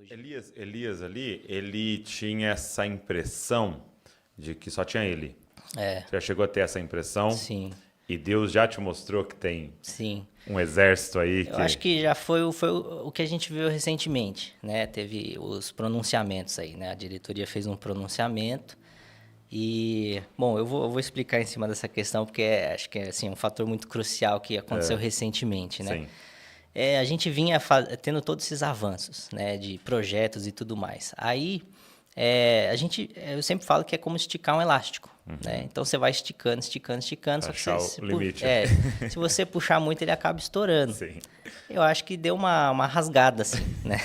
hoje. Elias ali, ele tinha essa impressão de que só tinha ele. Você já chegou a ter essa impressão? Sim. E Deus já te mostrou que tem Sim. um exército aí Eu acho que já foi o que a gente viu recentemente, né? Teve os pronunciamentos aí, né? A diretoria fez um pronunciamento e, bom, eu vou explicar em cima dessa questão porque acho que é assim, um fator muito crucial que aconteceu recentemente, né? Sim. A gente vinha tendo todos esses avanços, né? De projetos e tudo mais. Aí, eu sempre falo que é como esticar um elástico, né? Então, você vai esticando, esticando, esticando. Só que Achar o limite. se você puxar muito, ele acaba estourando. Sim. Eu acho que deu uma rasgada, assim, né?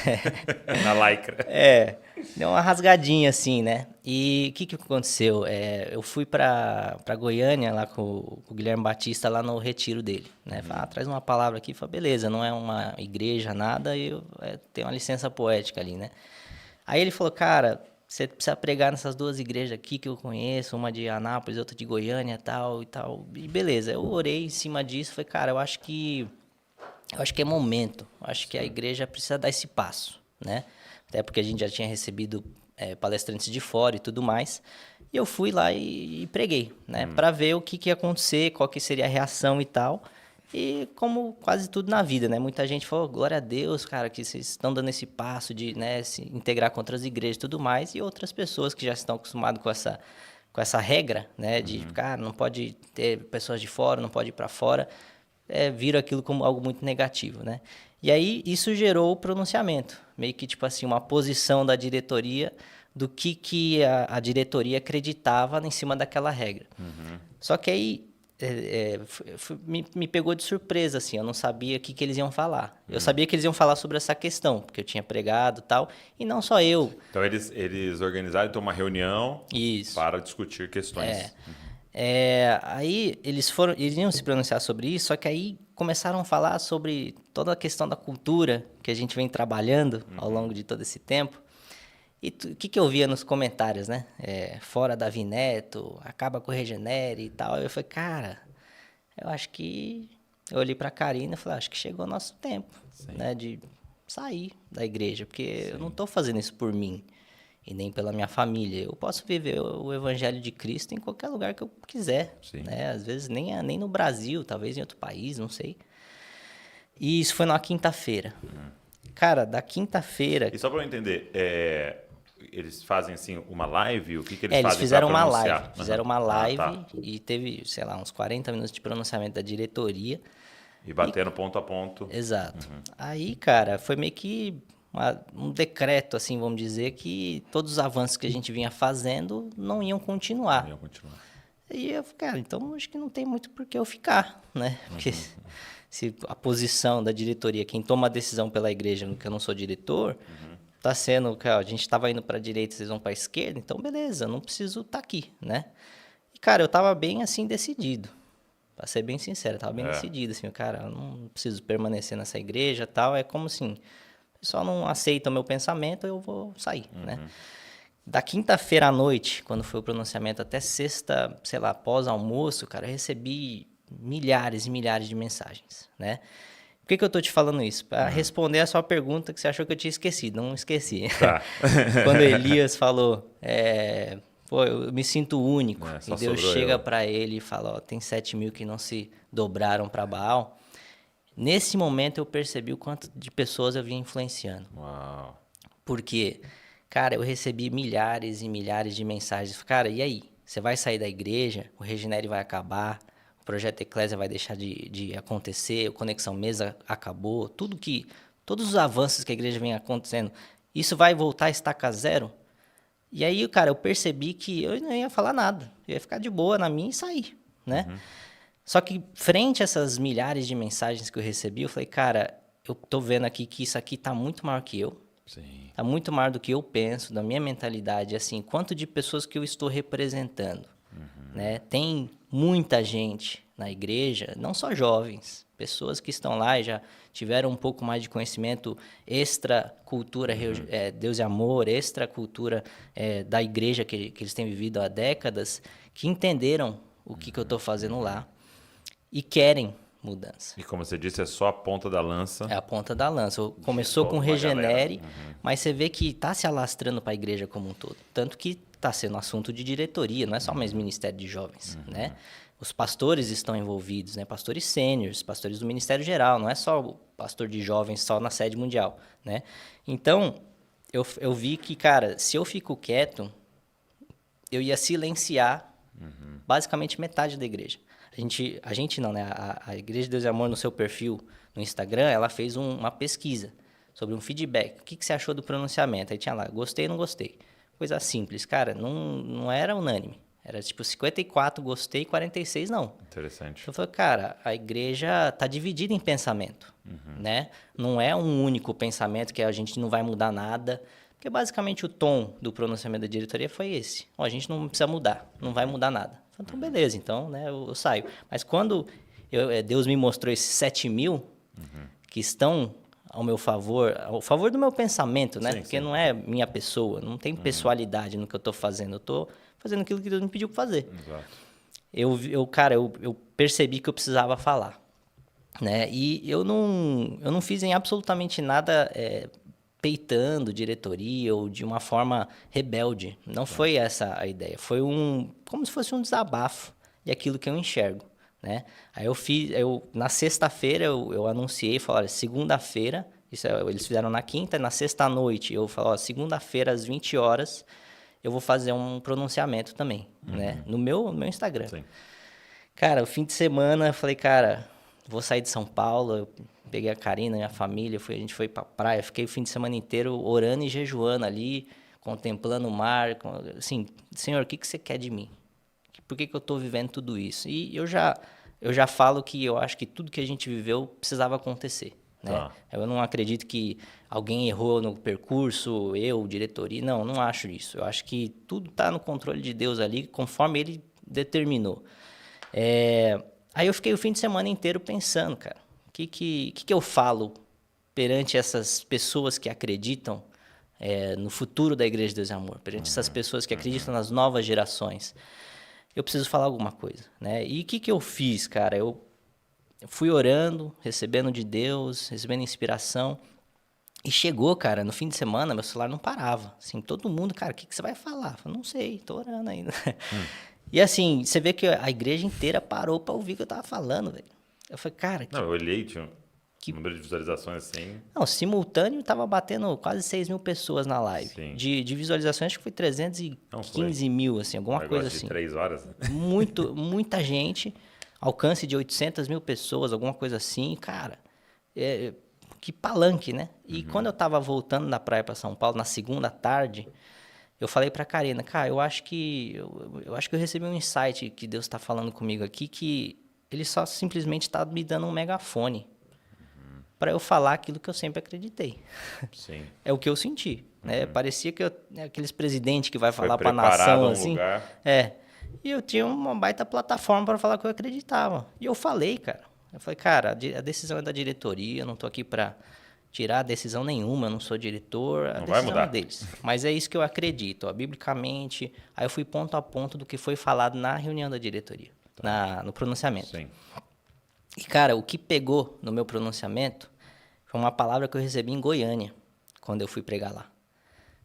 Na lycra. Deu uma rasgadinha, assim, né? E o que aconteceu? Eu fui pra Goiânia, lá com o Guilherme Batista, lá no retiro dele, né? Falei, traz uma palavra aqui. Falei, beleza, não é uma igreja, nada, eu tenho uma licença poética ali, né? Aí ele falou, cara, você precisa pregar nessas duas igrejas aqui que eu conheço, uma de Anápolis, outra de Goiânia, tal e tal. E beleza, eu orei em cima disso, falei, cara, eu acho que é momento. Eu acho que a igreja precisa dar esse passo, né? Até porque a gente já tinha recebido palestrantes de fora e tudo mais. E eu fui lá e preguei, né? Para ver o que ia acontecer, qual que seria a reação e tal. E como quase tudo na vida, né? Muita gente falou, glória a Deus, cara, que vocês estão dando esse passo de, né, se integrar com outras igrejas e tudo mais. E outras pessoas que já estão acostumadas com essa regra, né? De, cara, não pode ter pessoas de fora, não pode ir para fora. Viram aquilo como algo muito negativo, né? E aí isso gerou o pronunciamento, meio que tipo assim, uma posição da diretoria do que a diretoria acreditava em cima daquela regra. Só que aí me pegou de surpresa, assim, eu não sabia o que eles iam falar. Eu sabia que eles iam falar sobre essa questão, porque eu tinha pregado e tal, e não só eu. Então eles organizaram então uma reunião Isso. para discutir questões. Aí eles iam se pronunciar sobre isso, só que aí começaram a falar sobre toda a questão da cultura que a gente vem trabalhando ao longo de todo esse tempo. E o que eu via nos comentários, né? Fora Davi Neto, acaba com o Regenere e tal. Eu falei, cara, eu acho que... Eu olhei pra Karina e falei, acho que chegou o nosso tempo, né? De sair da igreja, porque eu não tô fazendo isso por mim e nem pela minha família. Eu posso viver o evangelho de Cristo em qualquer lugar que eu quiser, né? Às vezes nem no Brasil, talvez em outro país, não sei. E isso foi numa quinta-feira. Cara, da quinta-feira... E só para eu entender, eles fazem assim uma live? O que eles eles fazem fizeram para uma pronunciar? live. Fizeram uma live tá. e teve, sei lá, uns 40 minutos de pronunciamento da diretoria. E bateram ponto a ponto. Exato. Aí, cara, foi meio que um decreto, assim, vamos dizer, que todos os avanços que a gente vinha fazendo não iam continuar. Iam continuar. E eu falei, cara, então acho que não tem muito por que eu ficar, né? Porque se a posição da diretoria, quem toma a decisão pela igreja, no que eu não sou diretor, tá sendo, cara, a gente estava indo para a direita, vocês vão para a esquerda, então beleza, não preciso estar aqui, né? E, cara, eu tava bem, assim, decidido. Pra ser bem sincero, eu tava bem decidido, assim, cara, eu não preciso permanecer nessa igreja e tal, é como assim, o pessoal não aceita o meu pensamento, eu vou sair, né? Da quinta-feira à noite, quando foi o pronunciamento, até sexta, sei lá, pós-almoço, cara, eu recebi milhares e milhares de mensagens, né? Por que eu tô te falando isso? Para responder a sua pergunta que você achou que eu tinha esquecido, não esqueci. Tá. Quando Elias falou, pô, eu me sinto único, Só e Deus sobrou chega eu. para ele e fala, ó, tem 7.000 que não se dobraram para Baal. Nesse momento eu percebi o quanto de pessoas eu vinha influenciando. Uau. Porque, cara, eu recebi milhares e milhares de mensagens. Cara, e aí? Você vai sair da igreja? O Regenere vai acabar? O Projeto Eclésia vai deixar de acontecer? O Conexão Mesa acabou? Todos os avanços que a igreja vem acontecendo, isso vai voltar a estaca zero? E aí, cara, eu percebi que eu não ia falar nada. Eu ia ficar de boa na minha e sair, né? Só que, frente a essas milhares de mensagens que eu recebi, eu falei, cara, eu tô vendo aqui que isso aqui tá muito maior que eu. Sim. Tá muito maior do que eu penso, da minha mentalidade, assim, quanto de pessoas que eu estou representando, né? Tem muita gente na igreja, não só jovens, pessoas que estão lá e já tiveram um pouco mais de conhecimento extra cultura, Deus e amor, extra cultura da igreja que eles têm vivido há décadas, que entenderam o que eu estou fazendo lá e querem, mudança. E como você disse, é só a ponta da lança. É a ponta da lança. Começou com Regenere, mas você vê que está se alastrando para a igreja como um todo. Tanto que está sendo assunto de diretoria, não é só mais Ministério de Jovens, né? Os pastores estão envolvidos, né? Pastores sêniores, pastores do Ministério Geral, não é só o pastor de jovens só na sede mundial, né? Então, eu vi que, cara, se eu fico quieto, eu ia silenciar basicamente metade da igreja. A gente não, né? A Igreja de Deus e Amor, no seu perfil no Instagram, ela fez uma pesquisa sobre um feedback. O que você achou do pronunciamento? Aí tinha lá, gostei ou não gostei. Coisa simples, cara, não era unânime. Era tipo 54 gostei, 46 não. Interessante. Eu falei, cara, a igreja está dividida em pensamento, né? Não é um único pensamento que a gente não vai mudar nada. Porque basicamente o tom do pronunciamento da diretoria foi esse. Ó, a gente não precisa mudar, não vai mudar nada. Então, beleza, então, né, eu saio. Mas quando Deus me mostrou esses 7.000 que estão ao meu favor, ao favor do meu pensamento, né? Sim, porque sim. não é minha pessoa, não tem pessoalidade no que eu estou fazendo. Eu estou fazendo aquilo que Deus me pediu para fazer. Exato. Cara, eu percebi que eu precisava falar, né? E eu não fiz em absolutamente nada peitando diretoria ou de uma forma rebelde. Não foi essa a ideia. Foi como se fosse um desabafo de aquilo que eu enxergo, né? Aí na sexta-feira eu anunciei, falei, olha, segunda-feira, eles fizeram na quinta, na sexta-noite eu falei, ó, segunda-feira às 20 horas eu vou fazer um pronunciamento também, né? No meu Instagram. Sim. Cara, o fim de semana, eu falei, cara, vou sair de São Paulo, eu peguei a Karina, minha família, a gente foi pra praia, fiquei o fim de semana inteiro orando e jejuando ali, contemplando o mar, assim, Senhor, o que você quer de mim? Por que eu tô vivendo tudo isso? E eu já falo que eu acho que tudo que a gente viveu precisava acontecer, né? Tá. Eu não acredito que alguém errou no percurso, diretoria, não acho isso. Eu acho que tudo está no controle de Deus ali, conforme Ele determinou. Aí eu fiquei o fim de semana inteiro pensando, cara, o que eu falo perante essas pessoas que acreditam no futuro da Igreja de Deus e Amor, perante essas pessoas que acreditam nas novas gerações. Eu preciso falar alguma coisa, né? E o que eu fiz, cara? Eu fui orando, recebendo de Deus, recebendo inspiração. E chegou, cara, no fim de semana, meu celular não parava. Assim, todo mundo, cara, o que você vai falar? Eu falei, não sei, tô orando ainda. E assim, você vê que a igreja inteira parou pra ouvir o que eu tava falando, velho. Eu falei, cara... Não, eu olhei, tinha um número de visualizações assim... Não, simultâneo tava batendo quase 6.000 pessoas na live. Sim. De visualizações, acho que foi 315 mil, assim, alguma coisa assim. De 3 horas. Muita gente, alcance de 800 mil pessoas, alguma coisa assim, cara. Que palanque, né? E quando eu tava voltando da praia para São Paulo, na segunda tarde, eu falei pra Karina, cara, eu acho que eu recebi um insight que Deus está falando comigo aqui, que Ele só simplesmente está me dando um megafone para eu falar aquilo que eu sempre acreditei. Sim. É o que eu senti, né? Parecia que aqueles presidentes que vai falar Foi para a nação preparado assim. lugar. E eu tinha uma baita plataforma para falar o que eu acreditava. E eu falei, cara. Eu falei, cara, a decisão é da diretoria, eu não tô aqui para tirar decisão nenhuma, eu não sou diretor, a Não vai decisão mudar. é deles. Mas é isso que eu acredito, ó, biblicamente. Aí eu fui ponto a ponto do que foi falado na reunião da diretoria, no pronunciamento. Sim. E, cara, o que pegou no meu pronunciamento foi uma palavra que eu recebi em Goiânia, quando eu fui pregar lá.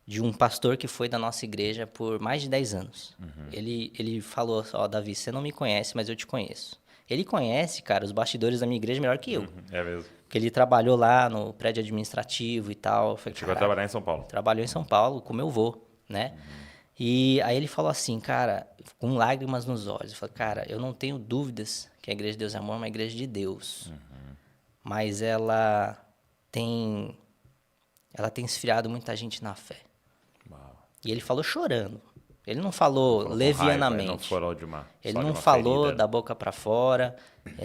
De um pastor que foi da nossa igreja por mais de 10 anos. Ele falou, ó, Davi, você não me conhece, mas eu te conheço. Ele conhece, cara, os bastidores da minha igreja melhor que eu. É mesmo. Porque ele trabalhou lá no prédio administrativo e tal. Eu falei, Chegou a trabalhar em São Paulo. Trabalhou em São Paulo com meu avô, né? E aí ele falou assim, cara, com lágrimas nos olhos. Eu falei, cara, eu não tenho dúvidas que a Igreja de Deus e Amor é uma igreja de Deus. Mas ela tem esfriado muita gente na fé. Uau. E ele falou chorando. Ele não falou levianamente. Não falou de Ele não falou da boca para fora.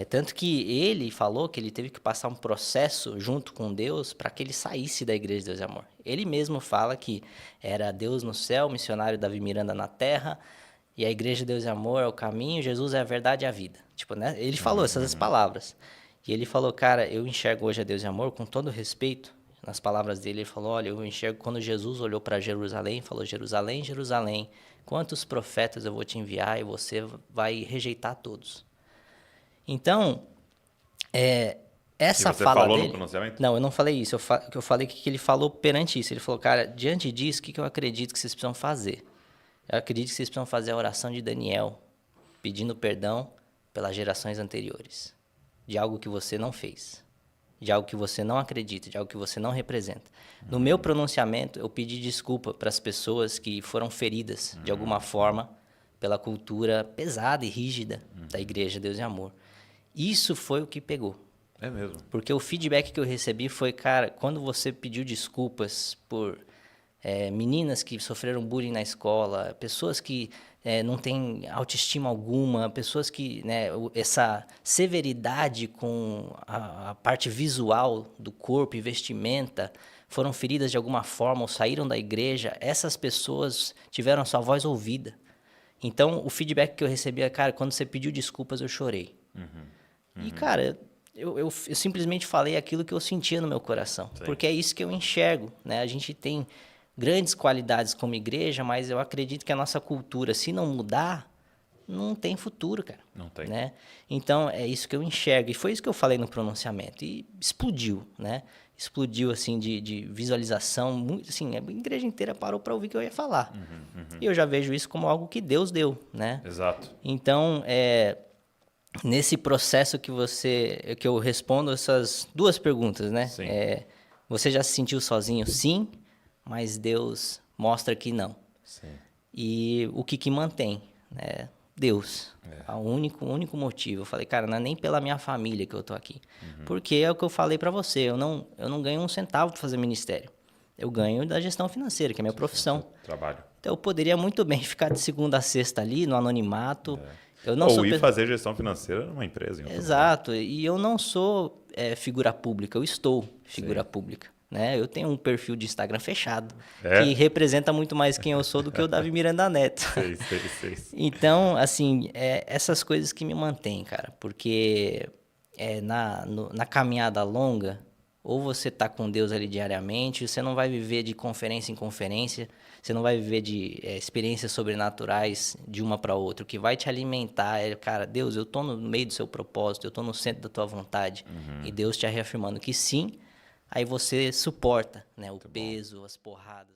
Tanto que ele falou que ele teve que passar um processo junto com Deus para que ele saísse da Igreja de Deus e Amor. Ele mesmo fala que era Deus no céu, missionário Davi Miranda na terra, e a Igreja de Deus e Amor é o caminho, Jesus é a verdade e a vida. Tipo, né? Ele falou essas palavras. E ele falou, cara, eu enxergo hoje a Deus e Amor com todo respeito. Nas palavras dele, ele falou, olha, eu enxergo quando Jesus olhou para Jerusalém, falou, Jerusalém, Jerusalém, quantos profetas eu vou te enviar e você vai rejeitar todos. Então, Essa E você fala falou no dele... pronunciamento? Não, eu não falei isso. Eu falei que ele falou perante isso. Ele falou, cara, diante disso, o que eu acredito que vocês precisam fazer? Eu acredito que vocês precisam fazer a oração de Daniel, pedindo perdão pelas gerações anteriores, de algo que você não fez, de algo que você não acredita, de algo que você não representa. No meu pronunciamento, eu pedi desculpa para as pessoas que foram feridas, de alguma forma, pela cultura pesada e rígida da Igreja Deus e Amor. Isso foi o que pegou. É mesmo. Porque o feedback que eu recebi foi, cara, quando você pediu desculpas por meninas que sofreram bullying na escola, pessoas que não têm autoestima alguma, pessoas que, né, essa severidade com a parte visual do corpo e vestimenta foram feridas de alguma forma ou saíram da igreja, essas pessoas tiveram a sua voz ouvida. Então, o feedback que eu recebi é, cara, quando você pediu desculpas, eu chorei. E, cara, eu simplesmente falei aquilo que eu sentia no meu coração. Sim. Porque é isso que eu enxergo, né? A gente tem grandes qualidades como igreja, mas eu acredito que a nossa cultura, se não mudar, não tem futuro, cara. Não tem. Né? Então, é isso que eu enxergo. E foi isso que eu falei no pronunciamento. E explodiu, né? Explodiu, assim, de visualização. Muito, assim, a igreja inteira parou para ouvir o que eu ia falar. E eu já vejo isso como algo que Deus deu, né? Exato. Então, nesse processo que eu respondo essas duas perguntas, né? Sim. Você já se sentiu sozinho? Sim, mas Deus mostra que não. Sim. E o que mantém, né? Deus. O único motivo. Eu falei, cara, não é nem pela minha família que eu tô aqui. Porque é o que eu falei para você, eu não ganho um centavo para fazer ministério. Eu ganho da gestão financeira, que é a minha profissão. Trabalho. Então eu poderia muito bem ficar de segunda a sexta ali, no anonimato. Eu não Ou sou ir fazer gestão financeira numa empresa. Em outro Exato, e eu não sou figura pública, eu estou figura pública. Né? Eu tenho um perfil de Instagram fechado, que representa muito mais quem eu sou do que o Davi Miranda Neto. Sei. Então, assim, essas coisas que me mantêm, cara, porque na caminhada longa, ou você tá com Deus ali diariamente, você não vai viver de conferência em conferência, você não vai viver de experiências sobrenaturais de uma para outra. O que vai te alimentar é, cara, Deus, eu tô no meio do seu propósito, eu tô no centro da tua vontade. E Deus te reafirmando que sim, aí você suporta, né, o peso, as porradas.